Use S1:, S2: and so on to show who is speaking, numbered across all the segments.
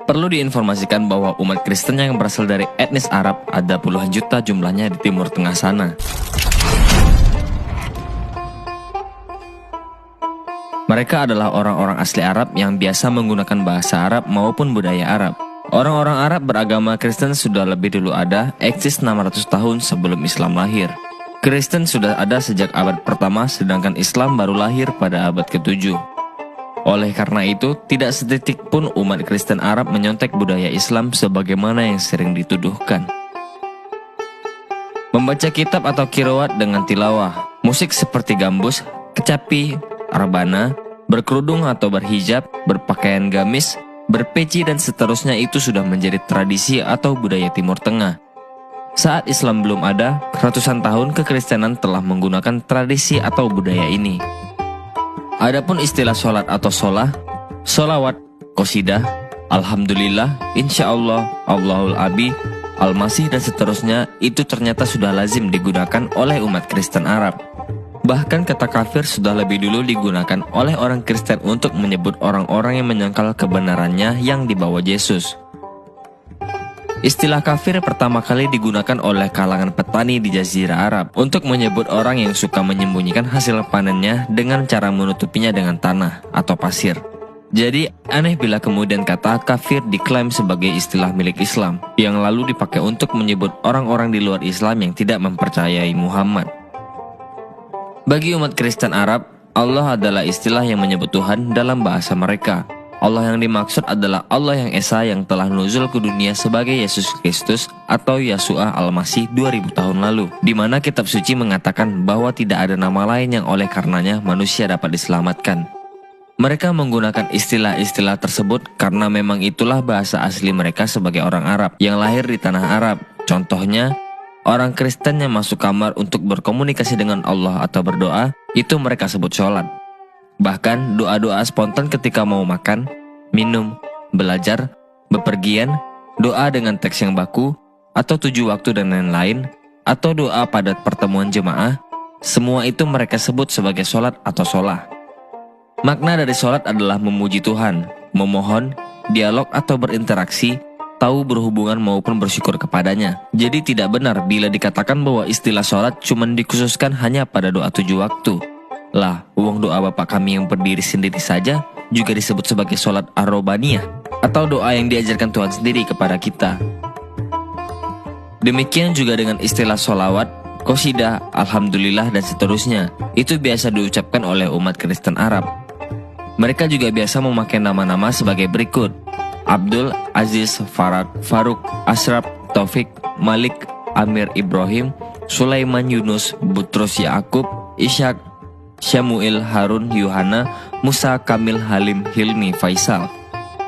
S1: Perlu diinformasikan bahwa umat Kristen yang berasal dari etnis Arab ada puluhan juta jumlahnya di Timur Tengah sana. Mereka adalah orang-orang asli Arab yang biasa menggunakan bahasa Arab maupun budaya Arab. Orang-orang Arab beragama Kristen sudah lebih dulu ada, eksis 600 tahun sebelum Islam lahir. Kristen sudah ada sejak abad pertama, sedangkan Islam baru lahir pada abad ke-7. Oleh karena itu, tidak setitik pun umat Kristen Arab menyontek budaya Islam sebagaimana yang sering dituduhkan. Membaca kitab atau qiraat dengan tilawah, musik seperti gambus, kecapi, rebana, berkerudung atau berhijab, berpakaian gamis, berpeci dan seterusnya itu sudah menjadi tradisi atau budaya Timur Tengah. Saat Islam belum ada, ratusan tahun kekristenan telah menggunakan tradisi atau budaya ini. Adapun istilah sholat atau sholah, sholawat, qosidah, alhamdulillah, insyaallah, Allahul Abi, al-masih dan seterusnya itu ternyata sudah lazim digunakan oleh umat Kristen Arab. Bahkan kata kafir sudah lebih dulu digunakan oleh orang Kristen untuk menyebut orang-orang yang menyangkal kebenarannya yang dibawa Yesus. Istilah kafir pertama kali digunakan oleh kalangan petani di Jazirah Arab untuk menyebut orang yang suka menyembunyikan hasil panennya dengan cara menutupinya dengan tanah atau pasir. Jadi aneh bila kemudian kata kafir diklaim sebagai istilah milik Islam yang lalu dipakai untuk menyebut orang-orang di luar Islam yang tidak mempercayai Muhammad. Bagi umat Kristen Arab, Allah adalah istilah yang menyebut Tuhan dalam bahasa mereka. Allah yang dimaksud adalah Allah yang Esa yang telah nuzul ke dunia sebagai Yesus Kristus atau Yeshua Al-Masih 2000 tahun lalu, di mana kitab suci mengatakan bahwa tidak ada nama lain yang oleh karenanya manusia dapat diselamatkan. Mereka menggunakan istilah-istilah tersebut karena memang itulah bahasa asli mereka sebagai orang Arab yang lahir di tanah Arab. Contohnya, orang Kristen yang masuk kamar untuk berkomunikasi dengan Allah atau berdoa, itu mereka sebut sholat. Bahkan doa-doa spontan ketika mau makan, minum, belajar, bepergian, doa dengan teks yang baku, atau 7 waktu dan lain-lain, atau doa pada pertemuan jemaah, semua itu mereka sebut sebagai sholat atau sholah. Makna dari sholat adalah memuji Tuhan, memohon, dialog atau berinteraksi, tahu berhubungan maupun bersyukur kepadanya. Jadi tidak benar bila dikatakan bahwa istilah sholat cuma dikhususkan hanya pada doa 7 waktu. Lah, uang doa Bapak kami yang berdiri sendiri saja juga disebut sebagai sholat ar-robaniyah atau doa yang diajarkan Tuhan sendiri kepada kita. Demikian juga dengan istilah sholawat, qosidah, alhamdulillah dan seterusnya. Itu biasa diucapkan oleh umat Kristen Arab. Mereka juga biasa memakai nama-nama sebagai berikut: Abdul, Aziz, Farad, Faruk, Ashraf, Taufik, Malik, Amir Ibrahim, Sulaiman Yunus, Butrus Yaakub, Ishak, Syamuil, Harun, Yuhana, Musa, Kamil, Halim, Hilmi, Faisal,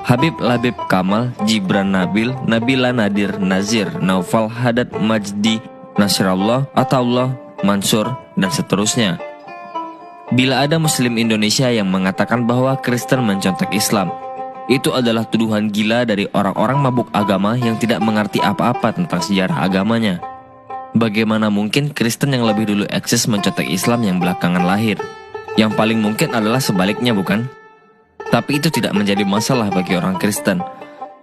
S1: Habib, Labib, Kamal, Jibran, Nabil, Nabila, Nadir, Nazir, Naufal, Hadad, Majdi, Nasrallah, Ataullah, Mansur, dan seterusnya. Bila ada Muslim Indonesia yang mengatakan bahwa Kristen mencontek Islam, itu adalah tuduhan gila dari orang-orang mabuk agama yang tidak mengerti apa-apa tentang sejarah agamanya. Bagaimana mungkin Kristen yang lebih dulu eksis mencontek Islam yang belakangan lahir? Yang paling mungkin adalah sebaliknya, bukan? Tapi itu tidak menjadi masalah bagi orang Kristen.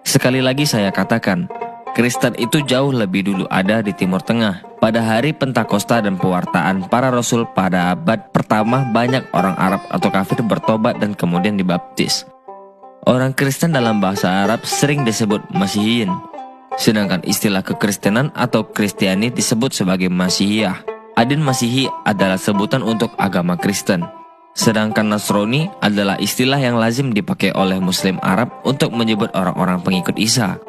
S1: Sekali lagi saya katakan, Kristen itu jauh lebih dulu ada di Timur Tengah. Pada hari Pentakosta dan pewartaan para Rasul pada abad pertama, banyak orang Arab atau kafir bertobat dan kemudian dibaptis. Orang Kristen dalam bahasa Arab sering disebut Masihiyin. Sedangkan istilah kekristenan atau Kristiani disebut sebagai Masihiyah. Adin Masihi adalah sebutan untuk agama Kristen. Sedangkan Nasrani adalah istilah yang lazim dipakai oleh Muslim Arab untuk menyebut orang-orang pengikut Isa.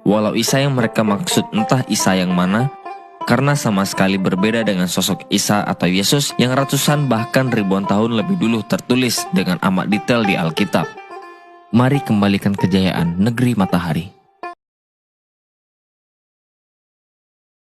S1: Walau Isa yang mereka maksud entah Isa yang mana, karena sama sekali berbeda dengan sosok Isa atau Yesus yang ratusan bahkan ribuan tahun lebih dulu tertulis dengan amat detail di Alkitab. Mari kembalikan kejayaan negeri matahari.